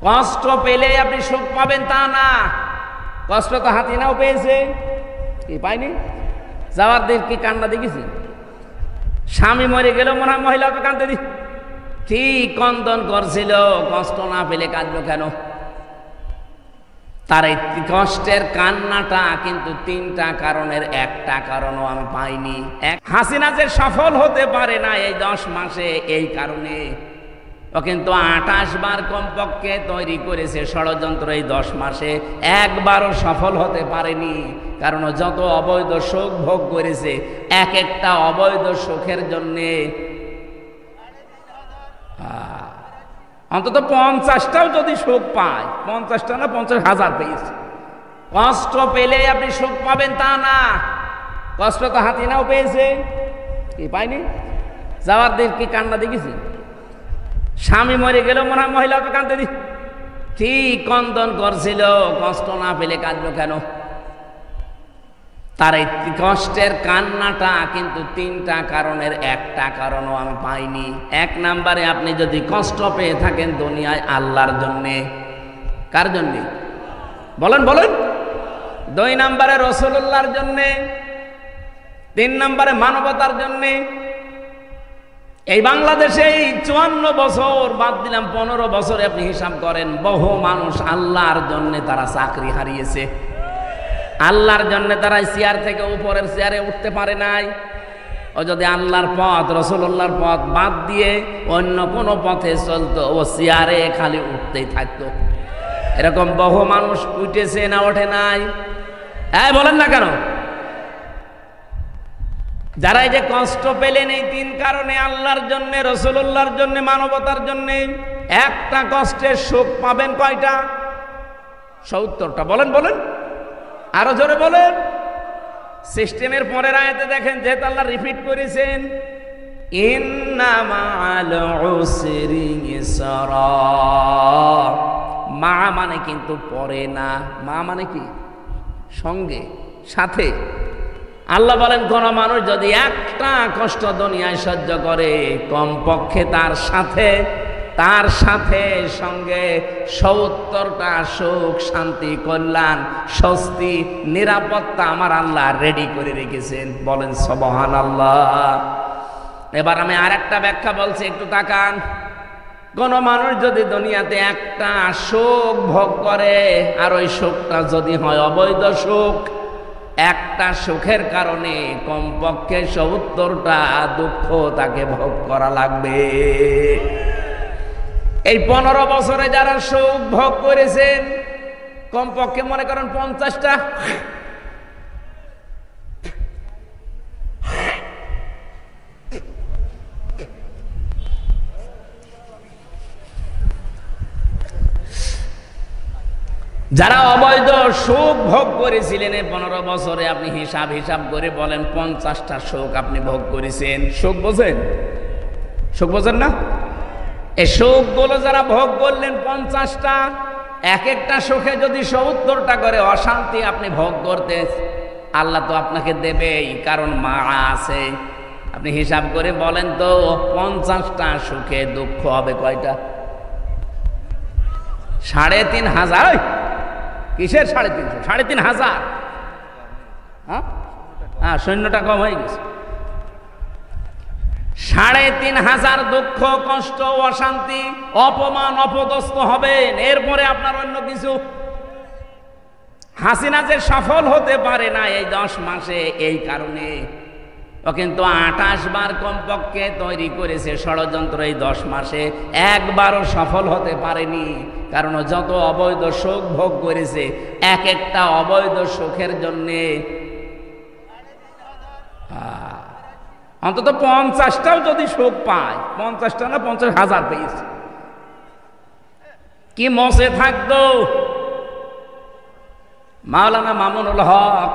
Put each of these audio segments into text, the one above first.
কষ্ট পেলে আপনি সুখ পাবেন তা না। কষ্ট তো হাতিনাও পেয়েছে, কি পাইনি? যাওয়ার দিন কি কান্না দেখেছি? স্বামী মরে গেল মনে হয় মহিলা তো কাঁদতে দি, ঠিক কন্দন করছিল, কষ্ট না পেলে কাঁদলো কেন? তার এই কষ্টের কান্নাটা কিন্তু 3টা কারণের একটা কারণও আমি পাইনি। হাসিনা যে সফল হতে পারে না এই 10 মাসে, এই কারণে ও কিন্তু 28 বার কমপক্ষে তৈরি করেছে ষড়যন্ত্র। এই 10 মাসে একবারও সফল হতে পারেনি, কারণ ও যত অবৈধ সুখ ভোগ করেছে, এক একটা অবৈধ সুখের জন্যে অন্তত 50টাও যদি সুখ পায়, 50টা না 50,000 পেয়েছে। কষ্ট পেলে আপনি সুখ পাবেন তা না। কষ্ট তো হাতিনাও পেয়েছে, কি পাইনি? যাওয়ার দিন কি কান্না দেখেছি? স্বামী মরে গেল মনে হয় মহিলা তো কাঁদতে দি, ঠিক কন্দন করছিল, কষ্ট না পেলে কাঁদলো কেন? তার এই কষ্টের কান্নাটা কিন্তু 3টা কারণের একটা কারণও আমি পাইনি। 1 নম্বরে আপনি যদি কষ্ট পেয়ে থাকেন দুনিয়ায় আল্লাহর জন্যে, কার জন্যে বলেন বলেন? 2 নম্বরে রাসূলুল্লাহর জন্যে, 3 নম্বরে মানবতার জন্যে। এই বাংলাদেশে 54 বছর বাদ দিলাম 15 বছরে আপনি হিসাব করেন, বহু মানুষ আল্লাহর জন্যে তারা চাকরি হারিয়েছে, আল্লাহর জন্য তারা চেয়ার থেকে উপরের চেয়ারে উঠতে পারে নাই। ও যদি আল্লাহর পথ রাসূলুল্লাহর পথ বাদ দিয়ে অন্য কোনো পথে চলতো, ও চেয়ারে খালি উঠতেই থাকতো। এরকম বহু মানুষ উঠেছে না ওঠে নাই? বলেন না কেন? যারা এই যে কষ্ট পেলেন এই 3 কারণে, আল্লাহর জন্য, রাসূলুল্লাহর জন্য, মানবতার জন্য, একটা কষ্টের সুখ পাবেন কয়টা? 70টা। বলেন বলেন, আরো জোরে বলেন। সিস্টেমের পরের আয়াতে দেখেন, যেহেতু আল্লাহ রিপিট করেছেন, ইন্না মাআল উসরি ইসরা। মা মানে কিন্তু পরে না, মা মানে কি? সঙ্গে, সাথে। আল্লাহ বলেন কোন মানুষ যদি একটা কষ্ট দুনিয়ায় সহ্য করে, কমপক্ষে তার সাথে সঙ্গে 70টা সুখ, শান্তি, কল্যাণ, স্বস্তি, নিরাপত্তা আমার আল্লাহ রেডি করে রেখেছেন। বলেন সুবহানাল্লাহ। এবার আমি আরেকটা ব্যাখ্যা বলছি, একটু তাকান। কোন মানুষ যদি দুনিয়াতে একটা সুখ ভোগ করে, আর ওই সুখটা যদি হয় অবৈধ সুখ, একটা সুখের কারণে কমপক্ষে 70টা দুঃখ তাকে ভোগ করা লাগবে। এই 15 বছরে যারা সুখ ভোগ করেছেন, কমপক্ষে মনে করেন 50টা। যারা অবৈধ সুখ ভোগ করেছিলেন এই 15 বছরে, আপনি হিসাব করে বলেন 50টা সুখ আপনি ভোগ করেছেন। সুখ বোঝেন? সুখ বোঝেন না? এই সুখগুলো যারা ভোগ করলেন 50টা, এক একটা সুখে যদি 70টা করে অশান্তি আপনি ভোগ করতে, আল্লাহ তো আপনাকে দেবেই, কারণ মা আছে। আপনি হিসাব করে বলেন তো 50টা সুখে দুঃখ হবে কয়টা? 3,500। কিসের 350? 3,500। হ্যাঁ, সৈন্যটা কম হয়ে গেছে। 3,500 দুঃখ, কষ্ট, অশান্তি, অপমান, অপদস্থ হবেন। এরপরে আপনার অন্য কিছু। হাসিনা যে সফল হতে পারে না এই 10 মাসে, এই কারণে ও কিন্তু 28 বার কমপক্ষে তৈরি করেছে ষড়যন্ত্র। এই 10 মাসে একবারও সফল হতে পারেনি, কারণ ও যত অবৈধ সুখ ভোগ করেছে, এক একটা অবৈধ সুখের জন্যে অন্তত 50টাও যদি সুখ পায়, 50টা না 50,000 পেয়েছে, কি মসে থাকতো। মাওলানা মামুনুল হক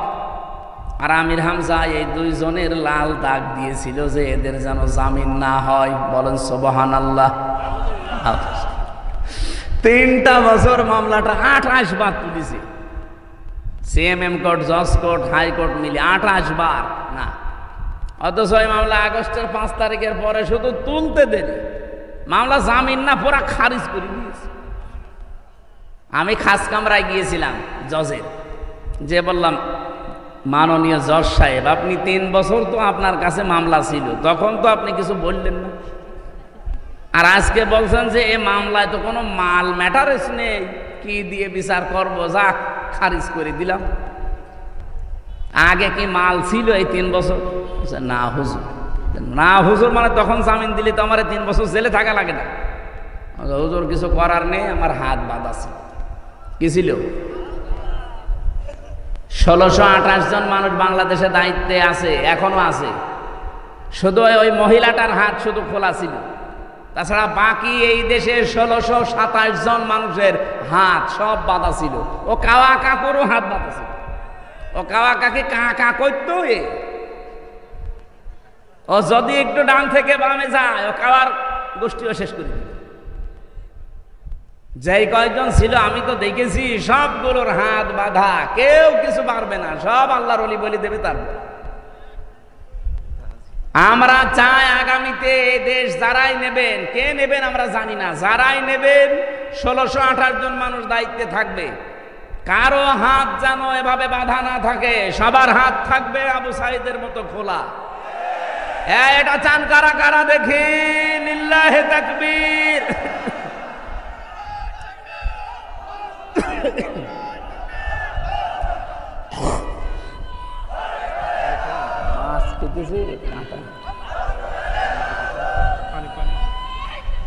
আর আমির হামজা এই 2 জনের লাল দাগ দিয়েছিল যে এদের যেন জামিন না হয়। বলেন সুবহানাল্লাহ। 3টা বছর মামলাটা 28 বার তুলেছে। সিএমএম কোর্ট, জজ কোর্ট, হাইকোর্ট মিলে 28 বার না। অথচ এই মামলা আগস্টের 5 তারিখের পরে শুধু তুলতে দেরি, মামলা জামিন না পুরা খারিজ করে দিয়েছে। আমি খাস কামরায় গিয়েছিলাম জজের, যে বললাম মাননীয় জজ সাহেব, আপনি 3 বছর তো আপনার কাছে মামলা ছিল, তখন তো আপনি কিছু বললেন না, আর আজকে বলছেন যে এই মামলায় তো কোনো মাল ম্যাটারেস নেই, কি দিয়ে বিচার করব, যা খারিজ করে দিলাম। আগে কি মাল ছিল এই 3 বছর? না হুজুর। না হুজুর মানে তখন জামিন দিলে তো আমার 3 বছর জেলে থাকা লাগে না। হুজুর কিছু করার নেই, আমার হাত বাঁধা আছে। কি ছিল? 1628 জন মানুষ বাংলাদেশে দায়িত্বে আছে, এখনো আছে। শুধু ওই মহিলাটার হাত শুধু খোলা ছিল, তাছাড়া বাকি এই দেশে 1627 জন মানুষের হাত সব বাঁধা ছিল। ও কাওয়া কাকুরও হাত বাঁধা ছিল। ও কাওয়া কাকে কা কা করতো, ও যদি একটু ডান থেকে বামে যায় ও কাওয়ার গোষ্ঠীও শেষ করে দিল। যেই কয়েকজন ছিল আমি তো দেখেছি সবগুলোর হাত বাঁধা, কেউ কিছু পারবে না, সব আল্লাহর ওলি বলি দেবে। তারপর আমরা চাই আগামীতে দেশ যারাই নেবেন, কে নেবেন আমরা জানি না, যারাই নেবেন 1628 জন মানুষ দায়িত্বে থাকবে, কারো হাত যেন এভাবে বাঁধা না থাকে, সবার হাত থাকবে আবু সাইদের মতো খোলা। এটা চান কারা কারা দেখি? লিল্লাহে তাকবীর।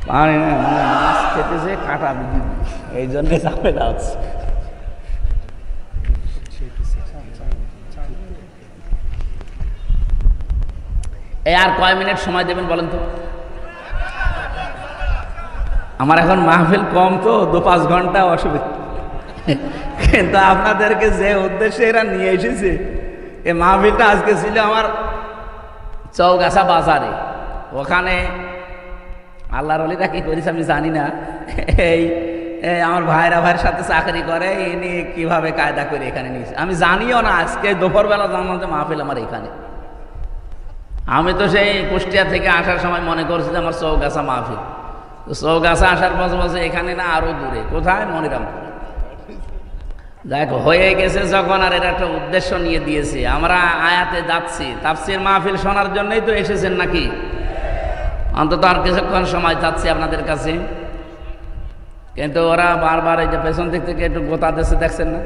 পানি না, মানে মাছ খেতেছে কাঁটা বিধি, এই জন্য ঝামেলা হচ্ছে। এই আর কয় মিনিট সময় দেবেন বলেন তো? আমার এখন মাহফিল কম তো, 2-5 ঘন্টা অসুবিধা, কিন্তু আপনাদেরকে যে উদ্দেশ্যে এরা নিয়ে এসেছে, এই মাহফিলটা আজকে ছিল আমার চৌগাছা বাজারে। ওখানে আল্লাহর ওলিরা কি করেছে আমি জানি না, এই আমার ভাইয়ের সাথে চাকরি করে, ইনি কিভাবে কায়দা করে এখানে নিয়েছে আমি জানিও না। আজকে দুপুরবেলা জানলাম যে মাহফিল আমার এখানে। আমি তো সেই কুষ্টিয়া থেকে আসার সময় মনে করছি যে আমার চৌগাছা মাহফিল, তো চৌগাছা আসার পর বলছে এখানে না, আরো দূরে। কোথায়? মনিরামপুর। দেখ হয়ে গেছে যখন, আর এর একটা উদ্দেশ্য নিয়ে দিয়েছে। আমরা আয়াতে যাচ্ছি, তাফসীর মাহফিল শোনার জন্যই তো এসেছেন নাকি? অন্তত আর কিছুক্ষণ সময় চাচ্ছি আপনাদের কাছে, কিন্তু ওরা বারবার এই যে পেছন দিক থেকে একটু গোতা দিচ্ছে, দেখছেন না?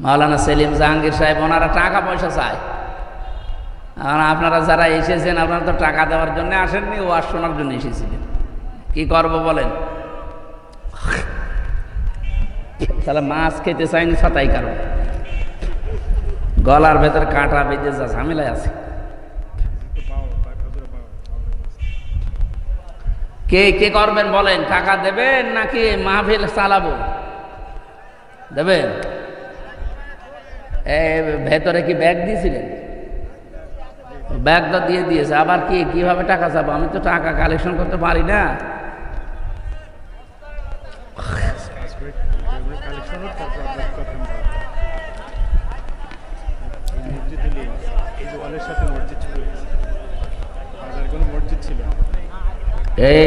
মাওলানা সেলিম জাহাঙ্গীর সাহেব, ওনারা টাকা পয়সা চায়। আর আপনারা যারা এসেছেন, আপনারা তো টাকা দেওয়ার জন্য আসেননি, ওয়াজ শোনার জন্য এসেছিলেন। কি করব বলেন? তাহলে মাছ খেতে চাইনি ছাতাই কারণ গলার ভেতর কাঁটা বেঁধে যা ঝামেলায় আছে। কে কে করবেন বলেন? টাকা দেবেন নাকি মাহফিল চালাবো? দেবেন? ভেতরে কি ব্যাগ দিয়েছিলেন? ব্যাগটা দিয়ে দিয়েছে। আবার কি কিভাবে টাকা চাবো? আমি তো টাকা কালেকশন করতে পারি না।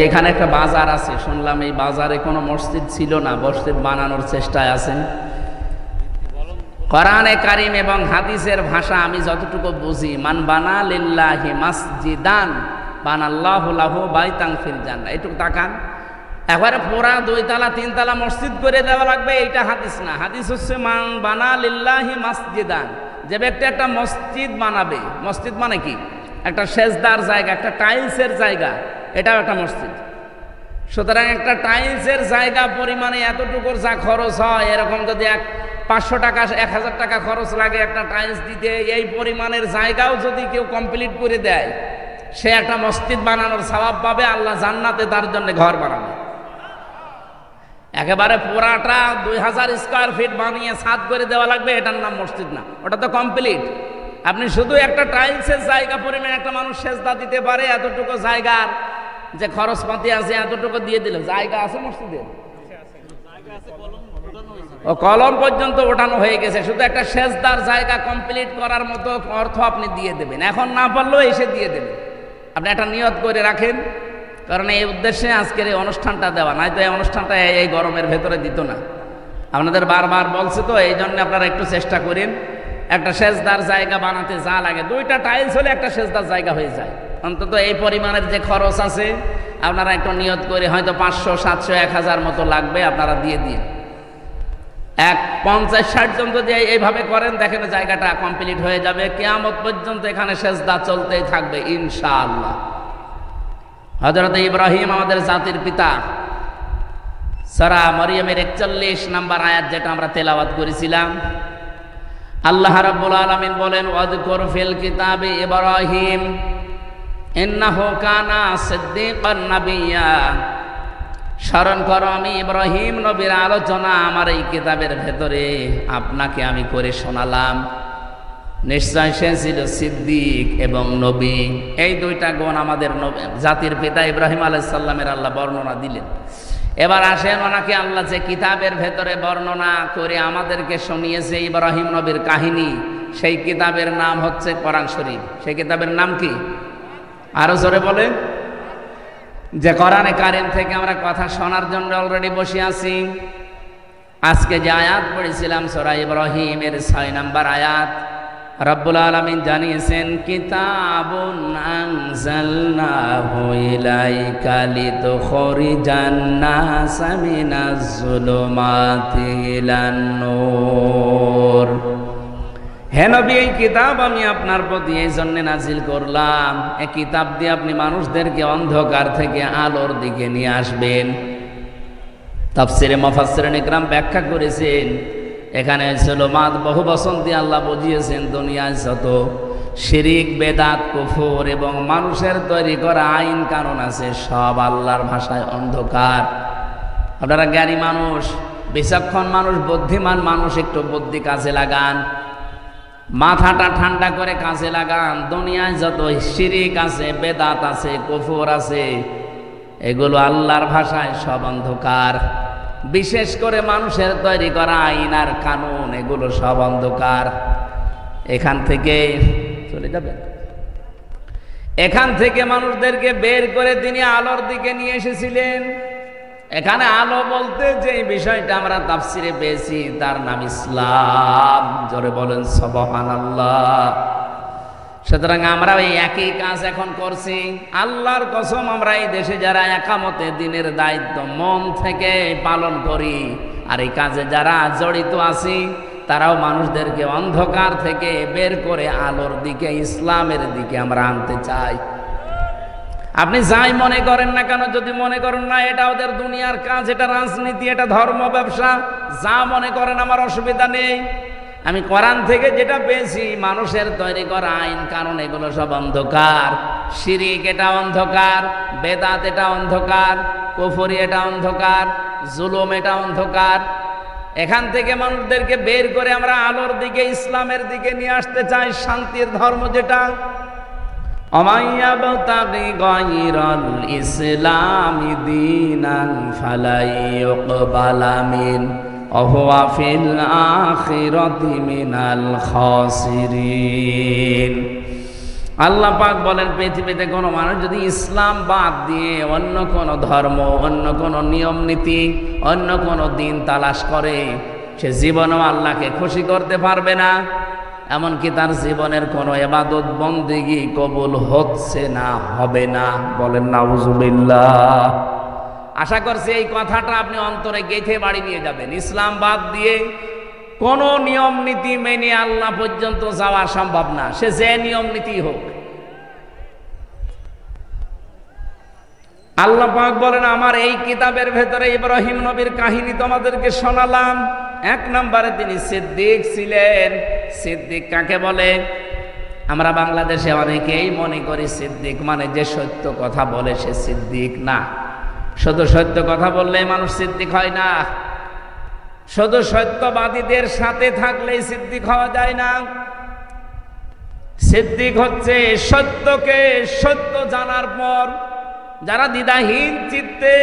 এখানে একটা বাজার আছে, শুনলাম এই বাজারে কোনো মসজিদ ছিল না, মসজিদ বানানোর চেষ্টায় আছেন। কোরআনে কারিম এবং হাদিসের ভাষা আমি যতটুকু বুঝি, মান বানা লিল্লাহি মাসজিদান বানাল্লাহু লাহু বাইতান ফিল জান্নাহ। এটুকু তাকান, একবারে পুরা 2 তলা 3 তলা মসজিদ করে দেওয়া লাগবে, এইটা হাদিস না। হাদিস হচ্ছে মান বানা লিল্লাহি মাসজিদান, যে ব্যক্তি একটা মসজিদ বানাবে। মসজিদ মানে কি? একটা সেজদার জায়গা, একটা টাইলসের জায়গা, এটাও একটা মসজিদ। সুতরাং একটা টাইলসের জায়গা পরিমাণে এতটুকুর যা খরচ হয়, এরকম যদি 500 টাকা 1000 টাকা খরচ লাগে একটা টাইলস দিতে, এই পরিমাণের জায়গাও যদি কেউ কমপ্লিট করে দেয়, সে একটা মসজিদ বানানোর সওয়াব পাবে। আল্লাহ জান্নাতে তার জন্য ঘর বানাবে। একেবারে পুরাটা 2000 স্কয়ার ফিট বানিয়ে ছাদ করে দেওয়া লাগবে, এটার নাম মসজিদ না, ওটা তো কমপ্লিট। আপনি শুধু একটা টাইলসের জায়গা পরিমাণে একটা মানুষ সেজদা দিতে পারে, এতটুকু জায়গার যে খরচপাতি আছে এতটুকু দিয়ে দিল। জায়গা আছে মসজিদের? ও কলম পর্যন্ত ওঠানো হয়ে গেছে, শুধু একটা সেজদার জায়গা কমপ্লিট করার মতো অর্থ আপনি দিয়ে দেবেন। এখন না পারলেও এসে দিয়ে দেবেন। আপনি একটা নিয়ত করে রাখেন, কারণ এই উদ্দেশ্যে আজকের এই অনুষ্ঠানটা দেওয়া, নয়তো এই অনুষ্ঠানটা এই গরমের ভেতরে দিত না। আপনাদের বারবার বলছে তো, এই জন্য আপনারা একটু চেষ্টা করেন। একটা সেজদার জায়গা বানাতে যা লাগে, 2টা টাইলস হলে একটা সেজদার জায়গা হয়ে যায়। অন্তত এই পরিমাণের যে খরচ আছে আপনারা একটু নিয়ত করে, হয়তো 500, 700, 1000 মতো লাগবে, আপনারা দিয়ে দিন। 50-60 জন যদি এইভাবে করেন, দেখেন জায়গাটা কমপ্লিট হয়ে যাবে। কিয়ামত পর্যন্ত এখানে সেজদা চলতেই থাকবে ইনশাআল্লাহ। হযরত ইব্রাহিম আমাদের জাতির পিতা, সূরা মরিয়মের 41 নম্বর আয়াত যেটা আমরা তেলাওয়াত করেছিলাম, আল্লাহ রাব্বুল আলামিন বলেন, ওয়াযকুর ফিল কিতাবি ইব্রাহিম ইন্নাহু কানা সিদ্দীকান নাবিয়্যা। স্মরণ করো আমি ইব্রাহিম নবীর আলোচনা আমার এই কিতাবের ভেতরে আপনাকে আমি করে শোনালাম। নিশ্চয় সে ছিল সিদ্দিক এবং নবী। এই 2টা গুণ আমাদের জাতির পিতা ইব্রাহিম আলাইহিস সালামের আল্লাহ বর্ণনা দিলেন। এবার আসেন, ওনাকে আল্লাহ যে কিতাবের ভেতরে বর্ণনা করে আমাদেরকে শুনিয়েছে ইব্রাহিম নবীর কাহিনী, সেই কিতাবের নাম হচ্ছে কোরআন শরীফ। সেই কিতাবের নাম কি? আরো জোরে বলে। যে কোরআনে কারীম থেকে আমরা কথা শোনার জন্য অলরেডি বসে আছি। আজকে যে আয়াত পড়েছিলাম সূরা ইব্রাহিমের 6 নম্বর আয়াত, রব্বুল আলামিন জানিয়েছেন, কিতাবুন আনজালনাহু ইলাইকা লিতুখরিজান নাসা মিনাজ যুলুমাতি ইলান নূর। হে নবী, এই কিতাব আমি আপনার প্রতি এই জন্য নাজিল করলাম, এই কিতাব দিয়ে আপনি মানুষদেরকে অন্ধকার থেকে আলোর দিকে নিয়ে আসবেন। তাফসিরে মুফাসসিরিন ইকরাম ব্যাখ্যা করেছেন, এখানে যুলুমাত বহু বসন্তি আল্লাহ বুঝিয়েছেন দুনিয়ায় যত শিরিক, বেদাত, কুফর এবং মানুষের তৈরি করা আইন কানুন আছে, সব আল্লাহর ভাষায় অন্ধকার। আপনারা জ্ঞানী মানুষ, বিচক্ষণ মানুষ, বুদ্ধিমান মানুষ, একটু বুদ্ধি কাজে লাগান, মাথাটা ঠান্ডা করে কাজে লাগান। দুনিয়ায় যত শিরিক আছে, বেদাত আছে, কুফর আছে, এগুলো আল্লাহর ভাষায় সব অন্ধকার। বিশেষ করে মানুষের তৈরি করা আইন আর কানুন, এগুলো সব অন্ধকার। এখান থেকে চলে যাবে, এখান থেকে মানুষদেরকে বের করে তিনি আলোর দিকে নিয়ে এসেছিলেন। এখানে আলো বলতে যে বিষয়টা আমরা তাফসিরে পেয়েছি, তার নাম ইসলাম। জোরে বলেন সুবহানাল্লাহ। সুতরাং আমরা এই একই কাজ এখন করছি। আল্লাহর কসম, আমরা এই দেশে যারা একামতে দিনের দায়িত্ব মন থেকে পালন করি, আর এই কাজে যারা জড়িত আছি, তারাও মানুষদেরকে অন্ধকার থেকে বের করে আলোর দিকে, ইসলামের দিকে আমরা আনতে চাই। আপনি যাই মনে করেন না কেন, যদি মনে করেন না এটা ওদের দুনিয়ার কাজ, এটা রাজনীতি, এটা ধর্ম, ব্যবসা, যা মনে করেন, আমার অসুবিধা নেই। আমি কোরআন থেকে যেটা পেয়েছি, মানুষের তৈরি করা আইন কানুন এগুলো সব অন্ধকার। শিরিক এটা অন্ধকার, বেদাত এটা অন্ধকার, কুফরি এটা অন্ধকার, জুলুম এটা অন্ধকার। এখান থেকে মানুষদেরকে বের করে আমরা আলোর দিকে, ইসলামের দিকে নিয়ে আসতে চাই, শান্তির ধর্ম যেটা। অমাইয়াবতাগি গায়রাল ইসলামি দীনান ফালাইয়ুকবালা মিন ওয়া ফিল আখিরাতি মিনাল খাসিরিন। আল্লাহ পাক বলেন, পৃথিবীতে কোনো মানুষ যদি ইসলাম বাদ দিয়ে অন্য কোনো ধর্ম, অন্য কোনো নিয়ম নীতি, অন্য কোনো দিন তালাশ করে, সে জীবনেও আল্লাহকে খুশি করতে পারবে না। এমনকি তার জীবনের কোনো ইবাদত বন্দেগী কবুল হচ্ছে না, হবে না। বলেন নাউজুবিল্লাহ। আশা করছি এই কথাটা আপনি অন্তরে গেঁথে বাড়ি নিয়ে যাবেন। ইসলাম বাদ দিয়ে কোনো নিয়ম নীতি মেনে আল্লাহ পর্যন্ত যাওয়া সম্ভব না, সে যে নিয়ম নীতি হোক। আল্লাহ পাক বলেন, আমার এই কিতাবের ভেতরে ইব্রাহিম নবীর কাহিনী তোমাদেরকে শোনালাম। 1 নম্বরে তিনি সিদ্দিক ছিলেন। সিদ্দিক কাকে বলে? আমরা বাংলাদেশে অনেকেই মনে করি সিদ্দিক মানে যে সত্য কথা বলে সে সিদ্দিক। না, শুধু সত্য কথা বললে মানুষ সিদ্দিক হয় না। শুধু সত্যবাদীদের সাথে থাকলেই সিদ্দিক হওয়া যায় না। সিদ্দিক হচ্ছে সত্যকে সত্য জানার পর যারা দ্বিধাহীন চিত্তে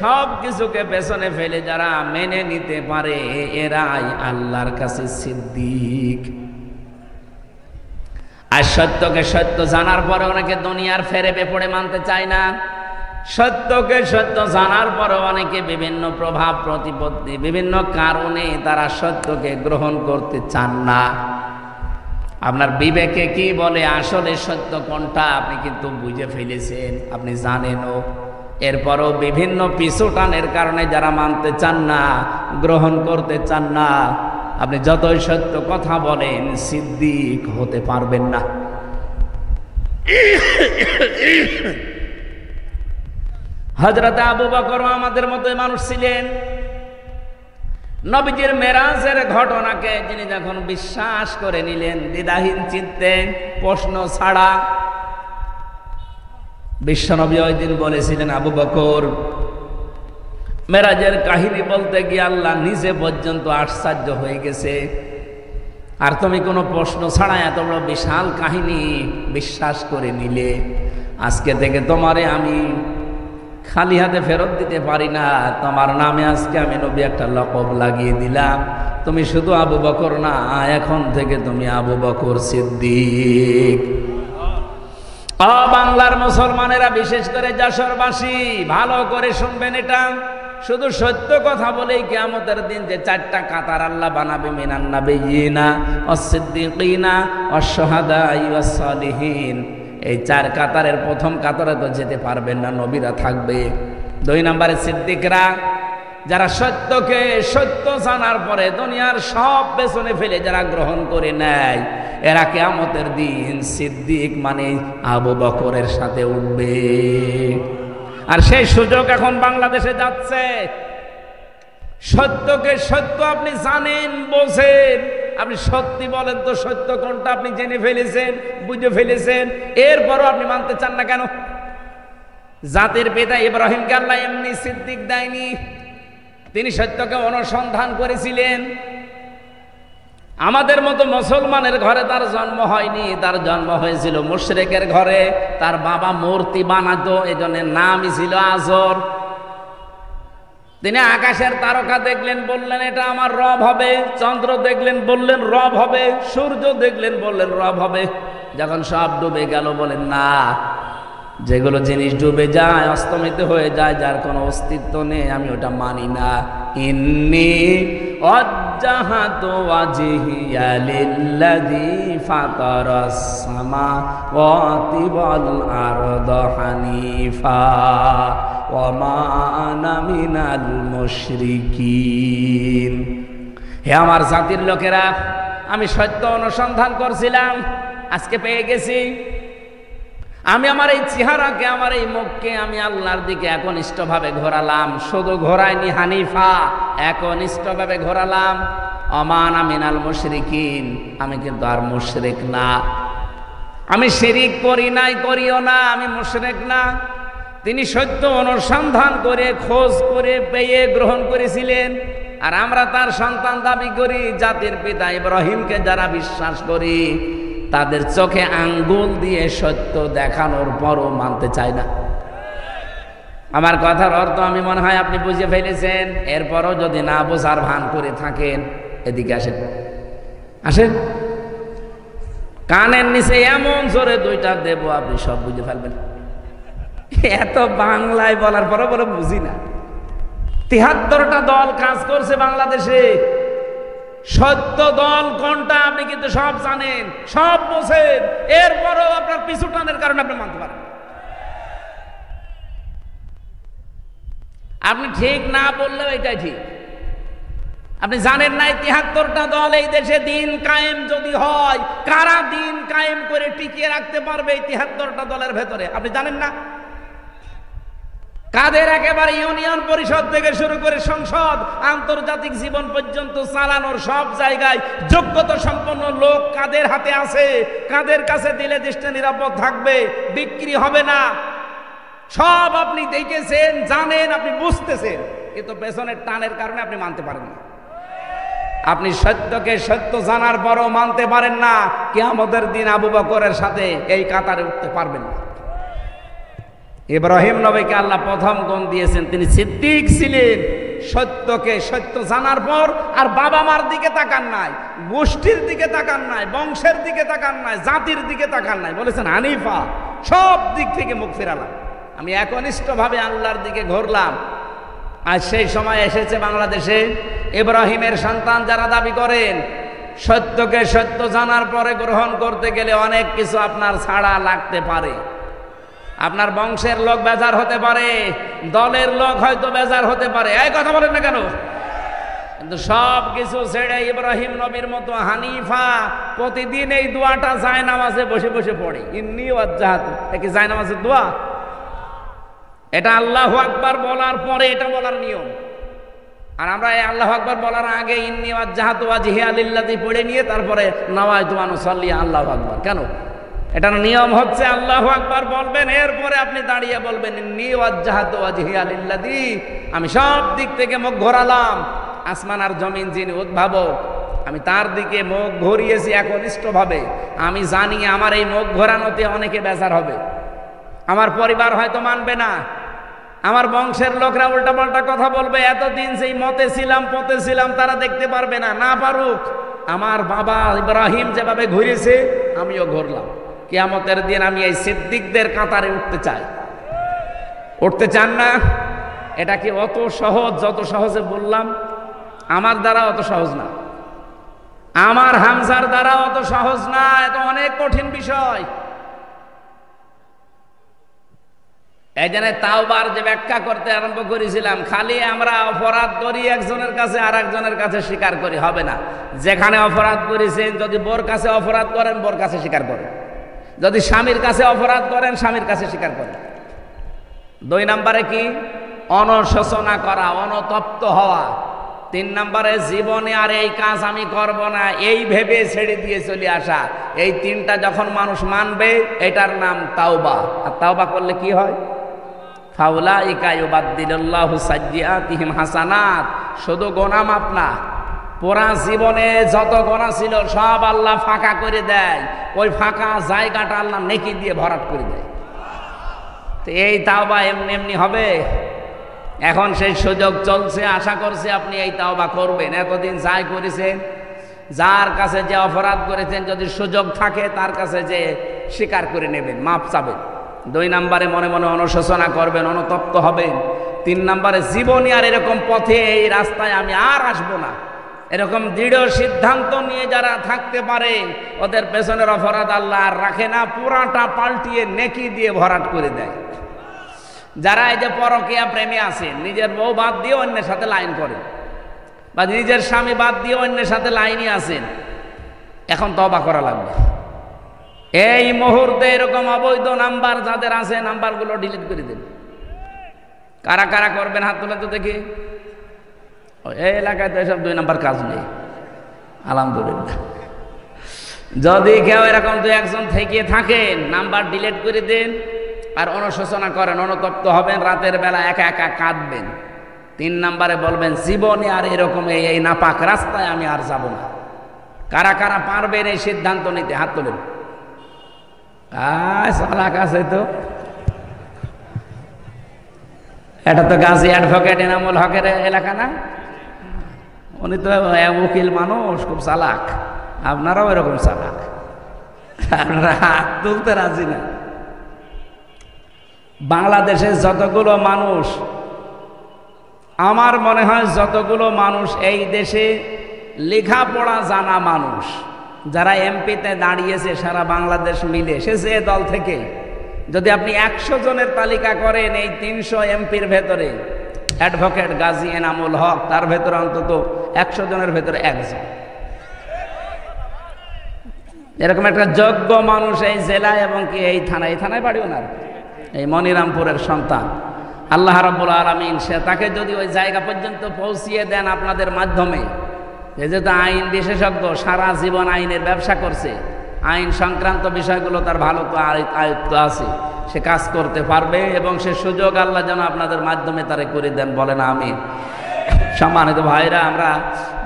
সব কিছুকে পেছনে ফেলে যারা মেনে নিতে পারে, এরাই আল্লাহর কাছে সিদ্দিক। আর সত্যকে সত্য জানার পরে অনেকে দুনিয়ার ফেরে বেপড়ে মানতে চায় না। সত্যকে সত্য জানার পরে অনেকে বিভিন্ন প্রভাব প্রতিপত্তি বিভিন্ন কারণে তারা সত্যকে গ্রহণ করতে চান না। আপনার বিবেকে কি বলে আসলে সত্য কোনটা আপনি কিন্তু বুঝে ফেলেছেন, আপনি জানেনও, এরপরও বিভিন্ন পিছুটানের কারণে যারা মানতে চান না, গ্রহণ করতে চান না, আপনি যতই সত্য কথা বলেন সিদ্দিক হতে পারবেন না। হযরত আবু বকর আমাদের মতো মানুষ ছিলেন। নবীজির মেরাজের ঘটনাকে যিনি যখন বিশ্বাস করে নিলেন দ্বিধাহীন চিত্তে, প্রশ্ন ছাড়া, বিশ্বনবী ওই দিন বলেছিলেন, আবু বকর মেরাজের কাহিনী বলতে গিয়ে আল্লাহ নিজে পর্যন্ত আশ্চর্য হয়ে গেছে, আর তুমি কোনো প্রশ্ন ছাড়া এত বড় বিশাল কাহিনী বিশ্বাস করে নিলে, আজকে থেকে তোমারে আমি খালি হাতে ফেরত দিতে পারি না, তোমার নামে আজকে আমি নবী একটা লকব লাগিয়ে দিলাম, তুমি শুধু আবু বকর না, এখন থেকে তুমি আবু বকর সিদ্দিক। বাংলার মুসলমানেরা, বিশেষ করে যশোরবাসী, ভালো করে শুনবেন, এটা শুধু সত্য কথা বলেই কিয়ামতের দিন যে চারটা কাতার আল্লাহ বানাবে, মিনান নাবিয়িনা ওয়াস-সিদ্দিকিনা ওয়াশ-শুহাদাই ওয়াস-সালিহিন, এই চার কাতারের প্রথম কাতারে তো যেতে পারবেন না, নবীরা থাকবে। 2 নম্বরে সিদ্দিকরা, যারা সত্যকে সত্য জানার পরে দুনিয়ার সব পেছনে ফেলে যারা গ্রহণ করে নেয়, এরা কিয়ামতের দিন সিদ্দিক মানে আবু বকরের সাথে উঠবে। আর সেই সুযোগ এখন বাংলাদেশে যাচ্ছে। সত্যকে সত্য আপনি জানেন, বোঝেন, আপনি সত্যি বলেন তো সত্য কোনটা আপনি জেনে ফেলেছেন, বুঝে ফেলেছেন, এরপরও আপনি মানতে চান না কেন? জাতির পিতা ইব্রাহিমকে আল্লাহ এমনি সিদ্দিক দেয়নি, তিনি সত্যকে অনুসন্ধান করেছিলেন। আমাদের মতো মুসলমানের ঘরে তার জন্ম হয়নি, তার জন্ম হয়েছিল মুশরিকের ঘরে। তার বাবা মূর্তি বানাতো, এজন্য নামই ছিল আজর। তিনি আকাশের তারকা দেখলেন, বললেন এটা আমার রব হবে। চন্দ্র দেখলেন, বললেন রব হবে। সূর্য দেখলেন, বললেন রব হবে। যখন সব ডুবে গেল, বলেন না, যেগুলো জিনিস ডুবে যায়, অস্তমিত হয়ে যায়, যার কোনো অস্তিত্ব নেই, আমি ওটা মানি না। ইন্নী ওয়াজ্জাহাতু ওয়াজহিয়া লিল্লাযী ফাতারাস সামাওয়াতি ওয়াল আরদা হানিফা ওয়া মা আনা মিনাল মুশরিকিন। হে আমার জাতির লোকেরা, আমি সত্য অনুসন্ধান করছিলাম, আজকে পেয়ে গেছি। আমি আমার এই চেহারাকে, আমার এই মুখকে আমি আল্লাহর দিকে একনিষ্ঠভাবে ঘোরালাম। শুধু ঘোরাইনি হানিফা, একনিষ্ঠভাবে ঘোরালাম। অমানা মিনাল মুশরিকিন, আমি কিন্তু আর মুশরিক না। আমি শিরিক করি নাই, করিও না, আমি মুশরিক না। তিনি সত্য অনুসন্ধান করে, খোঁজ করে, পেয়ে গ্রহণ করেছিলেন। আর আমরা তার সন্তান দাবি করি। জাতির পিতা ইব্রাহিমকে যারা বিশ্বাস করি, তাদের চোখে আঙ্গুল দিয়ে সত্য দেখানোর পরও মানতে চায় না। আমার কথার অর্থ আমি মনে হয় আপনি বুঝে ফেলেছেন। এরপরও যদি না বোঝার ভান করে থাকেন, এদিকে আসেন, আসেন, কানের নিচে এমন জোরে 2টা দেব, আপনি সব বুঝে ফেলবেন। এত বাংলায় বলার পরও বলে বুঝি না। 73টা দল কাজ করছে বাংলাদেশে। সত্য দল কোনটা আপনি কিন্তু সব জানেন, সব বোঝেন, এরপরও আপনার পিছুটানের কারণে আপনি মানতে পারেন। আপনি ঠিক না বললেও এটাই ঠিক। আপনি জানেন না 73টা দল এই দেশে দিন কায়েম যদি হয়, কারা দিন কায়েম করে টিকিয়ে রাখতে পারবে এই 73টা দলের ভেতরে? আপনি জানেন না? কাদের একেবারে ইউনিয়ন পরিষদ থেকে শুরু করে সংসদ, আন্তর্জাতিক জীবন পর্যন্ত চালানোর সব জায়গায় যোগ্যতা সম্পন্ন লোক কাদের হাতে আছে, কাদের কাছে দিলে দেশটা নিরাপদ থাকবে, বিক্রি হবে না, সব আপনি দেখেছেন, জানেন, আপনি বুঝতেছেন, কিন্তু পেছনের টানের কারণে আপনি মানতে পারেন না। আপনি সত্যকে সত্য জানার পরও মানতে পারেন না, কিয়ামতের দিন আবু বকরের সাথে এই কাতারে উঠতে পারবেন না। ইব্রাহিম নবীকে আল্লাহ প্রথম গুণ দিয়েছেন, তিনি সিদ্দিক ছিলেন। সত্যকে সত্য জানার পর আর বাবা মার দিকে তাকান নাই, গোষ্ঠীর দিকে তাকান নাই, বংশের দিকে তাকান নাই, জাতির দিকে তাকান নাই, বলেছেন হানিফা, সব দিক থেকে মুখ ফেরালাম। আমি একনিষ্ঠভাবে আল্লাহর দিকে ঘুরলাম। আর সেই সময় এসেছে বাংলাদেশে ইব্রাহিমের সন্তান যারা দাবি করেন, সত্যকে সত্য জানার পরে গ্রহণ করতে গেলে অনেক কিছু আপনার ছাড়া লাগতে পারে। আপনার বংশের লোক বেজার হতে পারে, দলের লোক হয়তো বেজার হতে পারে, এই কথা বলেন না কেন? কিন্তু সব কিছু ছেড়ে ইব্রাহিম নবীর মতো হানিফা প্রতিদিন এই দোয়াটা জায়নামাজে বসে বসে পড়ে, ইন্নী ওয়াজ্জাহাতু। কি জায়নামাজের দোয়া? এটা আল্লাহু আকবার বলার পরে এটা বলার নিয়ম। আর আমরা এই আল্লাহু আকবার বলার আগে ইন্নী ওয়াজ্জাহাতু ওয়াজহিয়া লিল্লাযী পড়ে নিয়ে তারপরে নাওয়াইতু আন উসাল্লি আল্লাহু আকবার। কেন? এটার নিয়ম হচ্ছে আল্লাহু আকবার বলবেন, এরপরে আপনি দাঁড়িয়ে বলবেন ইন্নী ওয়াজ্জাহাতু ওয়াজহিয়া লিল্লাযী, আমি সব দিক থেকে মুখ ঘোরালাম, আসমান আর জমিন যিনি উদ্ভাবক আমি তার দিকে মুখ ঘুরিয়েছি একনিষ্ঠভাবে। আমি জানি আমার এই মুখ ঘোরানোতে অনেকে বেজার হবে, আমার পরিবার হয়তো মানবে না, আমার বংশের লোকরা উল্টাপাল্টা কথা বলবে, এতদিন সেই মতে ছিলাম পথে ছিলাম তারা দেখতে পারবে না, না পারুক। আমার বাবা ইব্রাহিম যেভাবে ঘুরেছে আমিও ঘুরলাম। কিয়ামতের দিন আমি এই সিদ্দিকদের কাতারে উঠতে চাই। উঠতে চান না? এটা কি অত সহজ? যত সহজে বললাম আমার দ্বারা অত সহজ না, আমার হামজার দ্বারা অত সহজ না, এত অনেক কঠিন বিষয়। এই জন্য তাওবার যে ব্যাখ্যা করতে আরম্ভ করেছিলাম, খালি আমরা অপরাধ করি একজনের কাছে আর একজনের কাছে স্বীকার করি হবে না। যেখানে অপরাধ করেছেন, যদি বোর কাছে অপরাধ করেন বোর কাছে স্বীকার করেন, যদি স্বামীর কাছে অপরাধ করেন স্বামীর কাছে স্বীকার করেন। 2 নম্বরে কি? অনুশোচনা করা, অনুতপ্ত হওয়া। 3 নম্বরে জীবনে আর এই কাজ আমি করব না এই ভেবে ছেড়ে দিয়ে চলে আসা। এই 3টা যখন মানুষ মানবে এটার নাম তাওবা। আর তাওবা করলে কি হয়? ফাউলাইকা ইউবাদদিলুল্লাহু সাইয়্যাতিহিম হাসানাত। শুধু গোনা মাফ না, পুরা জীবনে যত গোনা ছিল সব আল্লাহ ফাঁকা করে দেয়, ওই ফাঁকা জায়গাটা আল্লাহ নেকি দিয়ে ভরাট করে দেয়। তো এই তাওবা এমনি এমনি হবে? এখন সেই সুযোগ চলছে, আশা করছি আপনি এই তাওবা করবেন। এতদিন যাই করেছেন, যার কাছে যে অপরাধ করেছেন, যদি সুযোগ থাকে তার কাছে যে স্বীকার করে নেবেন, মাপ চাবেন। 2 নম্বরে মনে মনে অনুশোচনা করবেন, অনুতপ্ত হবেন। 3 নম্বরে জীবনে আর এরকম পথে এই রাস্তায় আমি আর আসবো না, এরকম দৃঢ় সিদ্ধান্ত নিয়ে যারা থাকতে পারে ওদের পেছনের অপরাধ আল্লাহ আর রাখে না, পুরাটা পাল্টিয়ে নেকি দিয়ে ভরাট করে দেয়। যারা এই যে পরকীয়া প্রেমে আছেন, নিজের বউ বাদ দিয়ে অন্যের সাথে লাইন করেন, বা নিজের স্বামী বাদ দিয়ে অন্যের সাথে লাইনই আছেন, এখন তওবা করা লাগবে। এই মুহূর্তে এরকম অবৈধ নাম্বার যাদের আছে নাম্বারগুলো ডিলিট করে দেন। কারা কারা করবেন হাত তুলে তো দেখি। এই এলাকায় তো এসব 2 নম্বর কাজ নেই, আলহামদুলিল্লাহ। যদি কেউ এরকম 2-1 থেকে থাকেন, নাম্বার ডিলিট করে দেন আর অনুশোচনা করেন, অনুতপ্ত হবেন, রাতের বেলা একা একা কাঁদবেন। 3 নম্বরে বলবেন জীবনে আর এরকম এই নাপাক রাস্তায় আমি আর যাব না। কারা কারা পারবেন এই সিদ্ধান্ত নিতে হাত তোলেন। চালাক আছে তো, এটা তো গাজী অ্যাডভোকেট এনামুল হকের এলাকা না? উনি তো উকিল মানুষ, খুব চালাক। আপনারাও এরকম চালাক, আপনারা হাত তুলতে রাজি না। বাংলাদেশে যতগুলো মানুষ, আমার মনে হয় যতগুলো মানুষ এই দেশে লেখাপড়া জানা মানুষ যারা এমপিতে দাঁড়িয়েছে সারা বাংলাদেশ মিলে, সে যে দল থেকে, যদি আপনি 100 জনের তালিকা করেন, এই 300 এমপির ভেতরে অ্যাডভোকেট গাজী এনামুল হক তার ভেতরে অন্তত 100 জনের ভেতরে 1 জন এরকম একটা যোগ্য মানুষ এই জেলায় এবং কি এই থানায় বাড়িও না, এই মনিরামপুরের সন্তান। আল্লাহ রাব্বুল আলামিন সে তাকে যদি ওই জায়গা পর্যন্ত পৌঁছিয়ে দেন আপনাদের মাধ্যমে, যেহেতু আইন বিশেষজ্ঞ, সারা জীবন আইনের ব্যবসা করছে, আইন সংক্রান্ত বিষয়গুলো তার ভালো তো আয়ত্ত আছে, সে কাজ করতে পারবে এবং সে সুযোগ আল্লাহ যেন আপনাদের মাধ্যমে তারে করে দেন, বলেন আমিন। সম্মানিত ভাইরা, আমরা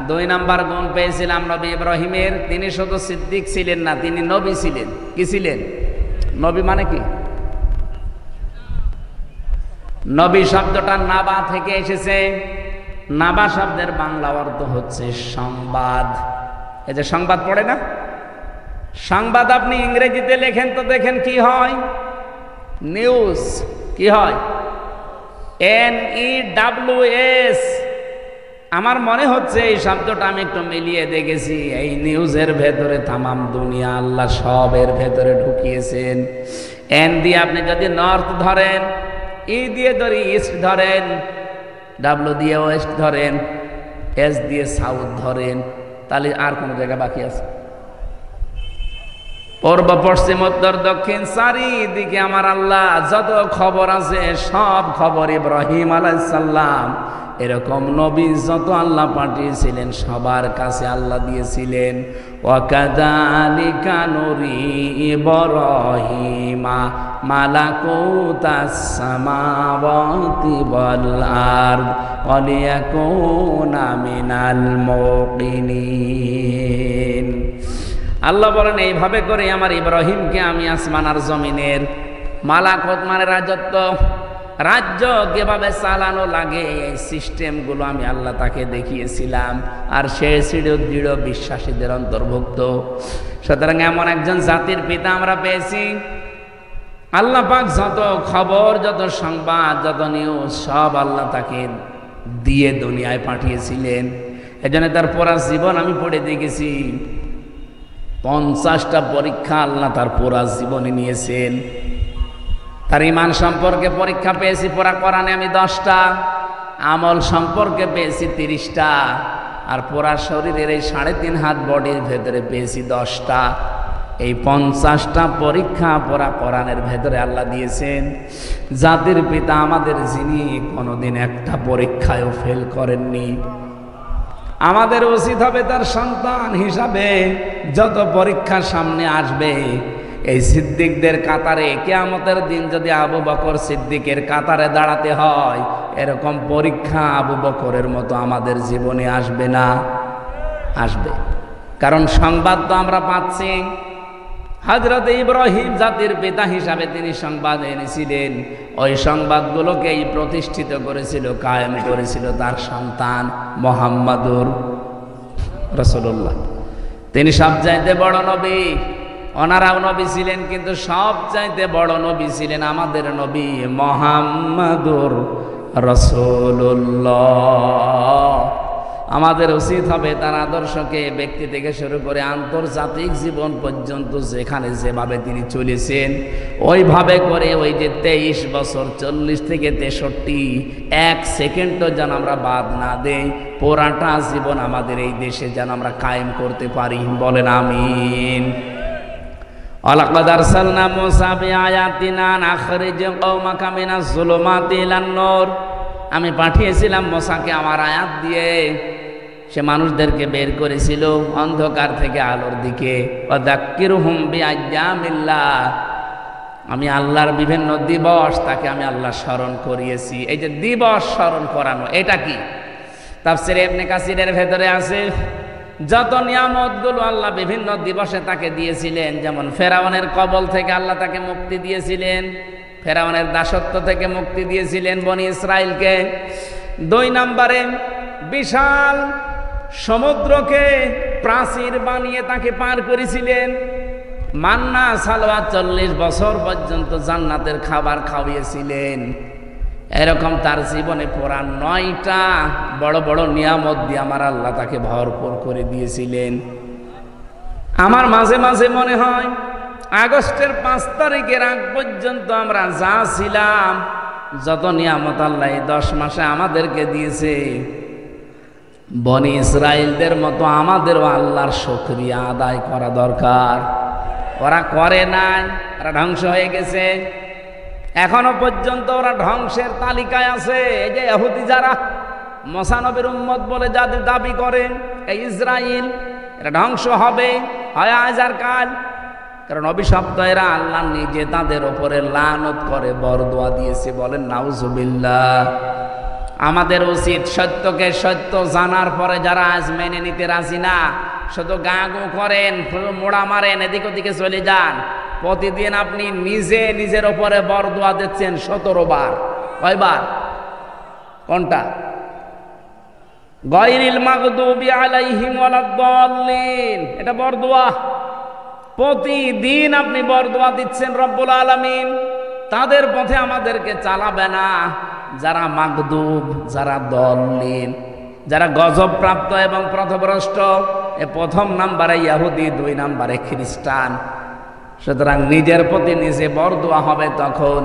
2 নম্বর গুণ পেয়েছিলাম নবী ইব্রাহিমের। তিনি শুধু সিদ্দিক ছিলেন না, তিনি নবী ছিলেন। কি ছিলেন? নবী মানে কি? নবী শব্দটা নাবা থেকে এসেছে। নাবা শব্দের বাংলা অর্থ হচ্ছে সংবাদ। এই যে সংবাদ পড়ে না, সংবাদ আপনি ইংরেজিতে লেখেন তো দেখেন কি হয়, নিউজ। কি হয়? NEWS। আমার মনে হচ্ছে এই শব্দটা আমি একটু মিলিয়ে দেখেছি, এই নিউজের ভেতরে তামাম দুনিয়া আল্লাহ সবের ভেতরে ঢুকিয়েছেন। এন দিয়ে আপনি যদি নর্থ ধরেন, ই দিয়ে ধরি ইস্ট ধরেন, ডাব্লু দিয়ে ওয়েস্ট ধরেন, এস দিয়ে সাউথ ধরেন, তাহলে আর কোন জায়গা বাকি আছে? পূর্ব পশ্চিম উত্তর দক্ষিণ চারিদিকে আমার আল্লাহ যত খবর আছে সব খবর ইব্রাহিম আলাইহিস সালাম এরকম নবী যত আল্লাহ পাঠিয়েছিলেন সবার কাছে আল্লাহ দিয়েছিলেন। ওয়াকাযালিকা নুরি ইব্রাহিমা মালাকুতাস সামাওয়াতি ওয়াল আরদ ওয়ালিয়াকুনা মিনাল মুকিনিন। আল্লাহ বলেন এইভাবে করে আমার ইব্রাহিমকে আমি আসমান আর জমিনের মালাকুত মানে রাজত্ব, রাজ্য কিভাবে চালানো লাগে এই সিস্টেমগুলো আমি আল্লাহ তাকে দেখিয়েছিলাম, আর সে দৃঢ় বিশ্বাসীদের অন্তর্ভুক্ত। সুতরাং এমন একজন জাতির পিতা আমরা পেয়েছি। আল্লাহ পাক যত খবর, যত সংবাদ, যত নিউজ সব আল্লাহ তাকে দিয়ে দুনিয়ায় পাঠিয়েছিলেন। এজন্য তার পুরা জীবন আমি পড়ে দেখেছি, 50টা পরীক্ষা আল্লাহ তার পুরা জীবনে নিয়েছেন। তার ঈমান সম্পর্কে পরীক্ষা পেয়েছি পুরা কোরআনে আমি 10টা, আমল সম্পর্কে পেয়েছি 30টা, আর পুরা শরীরের এই 3.5 হাত বডির ভেতরে পেয়েছি 10টা। এই 50টা পরীক্ষা পুরা কোরআনের ভেতরে আল্লাহ দিয়েছেন। জাতির পিতা আমাদের, যিনি কোনোদিন একটা পরীক্ষায়ও ফেল করেননি। আমাদের উচিত হবে তার সন্তান হিসাবে যত পরীক্ষা সামনে আসবে এই সিদ্দিকদের কাতারে, কিয়ামতের দিন যদি আবু বকর সিদ্দিকের কাতারে দাঁড়াতে হয়, এরকম পরীক্ষা আবু বকরের মতো আমাদের জীবনে আসবে না? আসবে। কারণ সংবাদ তো আমরা পাচ্ছি। হযরত ইব্রাহিম জাতির পিতা হিসাবে তিনি সংবাদ এনেছিলেন, ওই সংবাদগুলোকেই প্রতিষ্ঠিত করেছিল, কায়েম করেছিল তার সন্তান মুহাম্মাদুর রাসূলুল্লাহ। তিনি সবচাইতে বড় নবী। ওনারাও নবী ছিলেন, কিন্তু সবচাইতে বড় নবী ছিলেন আমাদের নবী মুহাম্মাদুর রাসূলুল্লাহ। আমাদের উচিত হবে তার আদর্শকে ব্যক্তি থেকে শুরু করে আন্তর্জাতিক জীবন পর্যন্ত যেখানে যেভাবে তিনি চলেছেন ওইভাবে করে, ওই যে 23 বছর 40 থেকে 63 এক সেকেন্ডও যেন আমরা বাদ না দেই, পুরাটা জীবন আমাদের এই দেশে যেন আমরা কায়েম করতে পারি। বলেন আমিন। ওয়ালাকাদ আরসালনা মূসা বিআয়াতিনা নাখরিজ কওমাকা মিনাজ যুলুমাতি ইলান নূর। আমি পাঠিয়েছিলাম মূসাকে আমার আয়াত দিয়ে, সে মানুষদেরকে বের করেছিল অন্ধকার থেকে আলোর দিকে। ওয়াযাক্কিরুহুম বিআইয়ামিল্লাহ, আমি আল্লাহর বিভিন্ন দিবস তাকে আমি আল্লাহ স্মরণ করিয়েছি। এই যে দিবস স্মরণ করানো, এটা কি? তাফসীরে ইবনে কাসিরের ভেতরে আছে যত নিয়ামতগুলো আল্লাহ বিভিন্ন দিবসে তাকে দিয়েছিলেন, যেমন ফেরাউনের কবল থেকে আল্লাহ তাকে মুক্তি দিয়েছিলেন, ফেরাউনের দাসত্ব থেকে মুক্তি দিয়েছিলেন বনি ইসরাইলকে। 2 নম্বরে বিশাল সমুদ্রকে প্রাচীর বানিয়ে তাকে পার করেছিলেন। মান্না সালওয়া 40 বছর পর্যন্ত জান্নাতের খাবার খাওয়িয়েছিলেন। এরকম তার জীবনে পুরা 9টা বড় বড় নিয়ামত দিয়ে আমার আল্লাহ তাকে ভরপুর করে দিয়েছিলেন। আমার মাঝে মাঝে মনে হয় আগস্টের 5 তারিখের আগ পর্যন্ত আমরা যা ছিলাম, যত নিয়ামত আল্লাহ 10 মাসে আমাদেরকে দিয়েছে, বনি ইসরাইলদের মতো আমাদেরও আল্লাহর শুকরিয়া আদায় করা দরকার। ওরা করে নাই, ওরা ধ্বংস হয়ে গেছে। এখনো পর্যন্ত ওরা ধ্বংসের তালিকায় আছে। এই যে ইহুদি যারা মুসা নবীর উম্মত বলে যাদের দাবি করে, এই ইসরাইল, এরা ধ্বংস হবে হয় আজ আর কাল। কারণ অভিশপ্ত এরা, আল্লাহ নিজে তাদের ওপরে লানত করে বরদোয়া দিয়েছে। বলেন নাউজুবিল্লাহ। আমাদের উচিত সত্যকে সত্য জানার পরে যারা আজ মেনে নিতে রাজি না, শুধু গা গো করেন, মোড়া মারেন, এদিক ওদিকে চলে যান, প্রতিদিন আপনি নিজে নিজের ওপরে বরদোয়া দিচ্ছেন 17 বার। কয়বার? কোনটা? গায়রিল মাগদুবি আলাইহিম ওয়ালাদ-দাল্লিন, এটা বরদোয়া। প্রতিদিন আপনি বরদোয়া দিচ্ছেন রব্বুল আলামিন। তাদের পথে আমাদেরকে চালাবে না। যারা মাগদুব, যারা দলিল, যারা গজব প্রাপ্ত এবং পথভ্রষ্ট, এ প্রথম নাম্বারে ইহুদি, 2 নাম্বারে খ্রিস্টান। সুতরাং নিজের প্রতি নিজে বরদোয়া হবে তখন।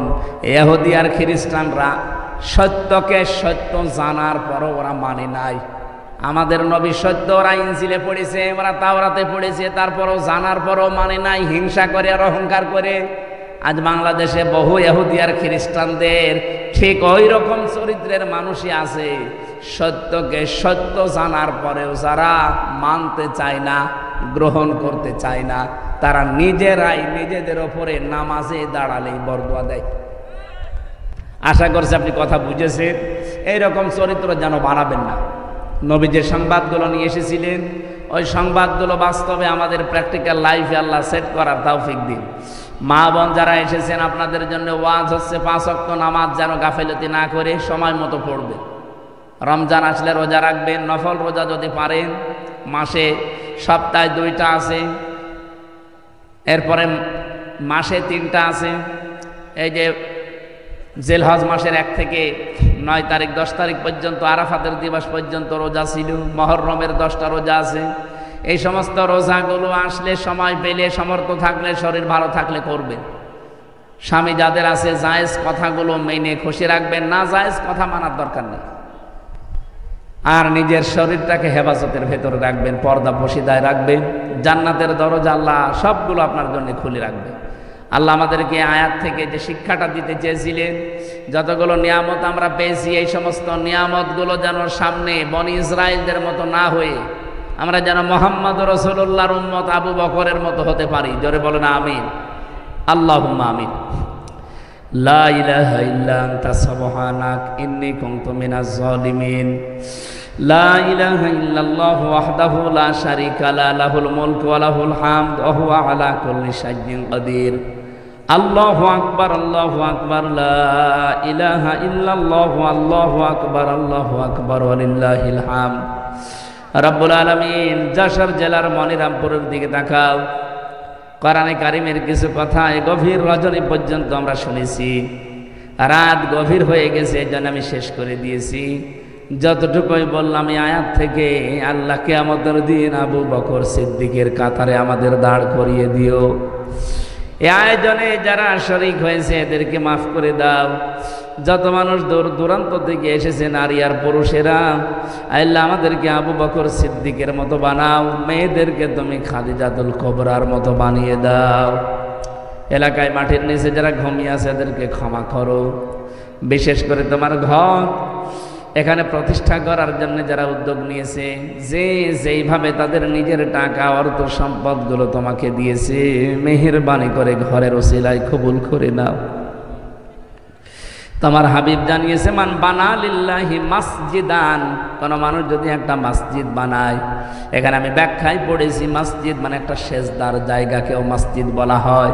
ইহুদি আর খ্রিস্টানরা সত্যকে সত্য জানার পরও ওরা মানে নাই। আমাদের নবী সত্য, ওরা ইনজিলে পড়েছে, ওরা তাওরাতে পড়েছে, তারপরও জানার পরও মানে নাই, হিংসা করে আর অহংকার করে। আজ বাংলাদেশে বহু ইহুদি আর খ্রিস্টানদের ঠিক ওই রকম চরিত্রের মানুষই আছে। সত্যকে সত্য জানার পরেও যারা মানতে চায় না, গ্রহণ করতে চায় না, তারা নিজেরাই নিজেদের ওপরে নামাজে দাঁড়ালেই বরদোয়া দেয়। আশা করছি আপনি কথা বুঝেছেন। এইরকম চরিত্র যেন বানাবেন না। নবী যে সংবাদগুলো নিয়ে এসেছিলেন, ওই সংবাদগুলো বাস্তবে আমাদের প্র্যাকটিক্যাল লাইফে আল্লাহ সেট করার তৌফিক দিন। মা বোন যারা এসেছেন, আপনাদের জন্য ওয়াজ হচ্ছে 5 ওয়াক্ত নামাজ যেন গাফেলতি না করে সময় মতো পড়বে। রমজান আসলে রোজা রাখবেন, নফল রোজা যদি পারেন। মাসে সপ্তাহে 2টা আছে, এরপরে মাসে 3টা আছে। এই যে জিলহজ মাসের 1 থেকে 9 তারিখ 10 তারিখ পর্যন্ত, আরাফাতের দিবস পর্যন্ত রোজা ছিল। মহররমের 10টা রোজা আছে। এই সমস্ত রোজাগুলো আসলে সময় পেলে, সমর্থ থাকলে, শরীর ভালো থাকলে করবেন। স্বামী যাদের আছে জায়েজ কথাগুলো মেনে খুশি রাখবেন, না জায়েজ কথা মানার দরকার নেই। আর নিজের শরীরটাকে হেফাজতের ভেতরে রাখবেন, পর্দা পশিদায় রাখবেন। জান্নাতের দরজা আল্লাহ সবগুলো আপনার জন্য খুলে রাখবে। আল্লাহ আমাদেরকে আয়াত থেকে যে শিক্ষাটা দিতে চেয়েছিলেন, যতগুলো নিয়ামত আমরা পেয়েছি, এই সমস্ত নিয়ামতগুলো যেন সামনে বনি ইসরায়েলদের মতো না হয়ে আমরা যেন মুহাম্মদ রাসূলুল্লাহর উম্মত আবু বকরের মতো হতে পারি। জোরে বলেন আমিন, আল্লাহুম্মা আমিন। লা ইলাহা ইল্লা আনতা সুবহানাক ইন্নী কুনতু মিনাজ জালিমিন। লা ইলাহা ইল্লাল্লাহু ওয়াহদাহু লা শারীকা লা, লাহুল মুলকু ওয়া লাহুল হামদ ওয়া হুয়া আলা কুল্লি শাইইন কাদির। আল্লাহু আকবার, আল্লাহু আকবার, লা ইলাহা ইল্লাল্লাহু, আল্লাহু আকবার, আল্লাহু আকবার, ওয়া লিল্লাহিল হামদ। রব্বুল আলামিন, যশোর জেলার মনিরামপুরের দিকে তাকাও। কোরআনে কারিমের কিছু কথা এই গভীর রজনী পর্যন্ত আমরা শুনেছি। রাত গভীর হয়ে গেছে, এই জন্য আমি শেষ করে দিয়েছি। যতটুকুই বললাম এই আয়াত থেকে, আল্লাহ কিয়ামতের দিন আবু বকর সিদ্দিকের কাতারে আমাদের দাঁড় করিয়ে দিও। এই আয়োজনে যারা শরীক হয়েছে এদেরকে মাফ করে দাও। যত মানুষ দূর দূরান্ত থেকে এসেছে, নারী আর পুরুষেরা, আল্লাহ আমাদেরকে আবু বকর সিদ্দিকের মতো বানাও। মেয়েদেরকে তুমি খাদিজাতুল কুবরার মতো বানিয়ে দাও। এলাকায় মাটির নিচে যারা ঘুমিয়ে আছে এদেরকে ক্ষমা করো। বিশেষ করে তোমার ঘর এখানে প্রতিষ্ঠা করার জন্য যারা উদ্যোগ নিয়েছে, যে যেইভাবে তাদের নিজের টাকা অর্থ সম্পদগুলো তোমাকে দিয়েছে, মেহেরবানি করে ঘরের ওসিলায় কবুল করে নাও। তোমার হাবিব জানিয়েছে, মান বানা লিল্লাহি মাসজিদান, কোন মানুষ যদি একটা মসজিদ বানায়, এখানে আমি ব্যাখ্যায় পড়েছি, মসজিদ মানে একটা সেজদার জায়গাকেও মসজিদ বলা হয়।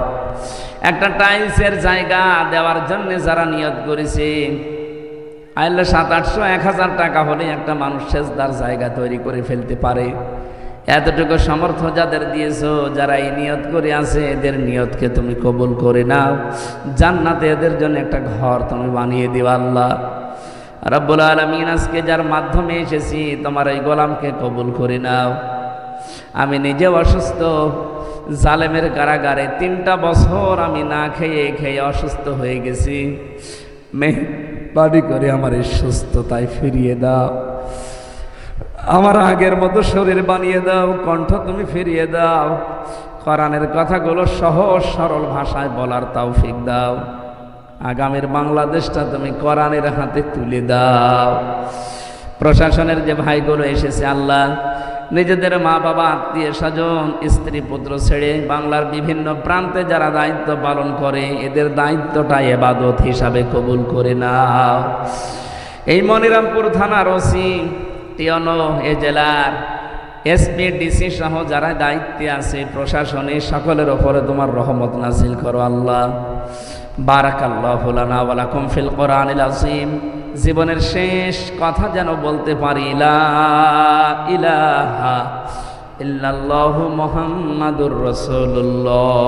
একটা টাইলসের জায়গা দেওয়ার জন্য যারা নিয়ত করেছে, আল্লাহ 700-800-1000 টাকা হলে একটা মানুষ সেজদার জায়গা তৈরি করে ফেলতে পারে। এতটুকু সামর্থ্য যাদের দিয়েছো, যারা এই নিয়ত করে আছে, এদের নিয়তকে তুমি কবুল করে নাও। জান্নাতে এদের জন্য একটা ঘর তুমি বানিয়ে দিও। আল্লাহ রাব্বুল আলামিন, আজকে যার মাধ্যমে এসেছি, তোমার এই গোলামকে কবুল করে নাও। আমি নিজে অসুস্থ, জালেমের কারাগারে 3টা বছর আমি না খেয়ে খেয়ে অসুস্থ হয়ে গেছি। মেহরবানি করে আমার এই সুস্থতায় ফিরিয়ে দাও। আমার আগের মতো শরীর বানিয়ে দাও, কণ্ঠ তুমি ফিরিয়ে দাও। কোরআনের কথাগুলো সহজ সরল ভাষায় বলার তৌফিক দাও। আগামীর বাংলাদেশটা তুমি কোরআনের হাতে তুলে দাও। প্রশাসনের যে ভাইগুলো এসেছে, আল্লাহ নিজেদের মা বাবা, আত্মীয় স্বজন, স্ত্রী পুত্র ছেড়ে বাংলার বিভিন্ন প্রান্তে যারা দায়িত্ব পালন করে, এদের দায়িত্বটা ইবাদত হিসাবে কবুল করে নাও। এই মনিরামপুর থানার ওসি, টিওনো, এ জেলার এসপি, ডিসি সহ যারা দায়িত্বে আছে, প্রশাসনে সকলের ওপরে তোমার রহমত নাজিল করো। আল্লাহ বারাকাল্লাহু লানা ওয়া লাকুম ফিল কোরআনিল আযীম। জীবনের শেষ কথা যেন বলতে পারি, লা ইলাহা ইল্লাল্লাহু মুহাম্মাদুর রাসূলুল্লাহ।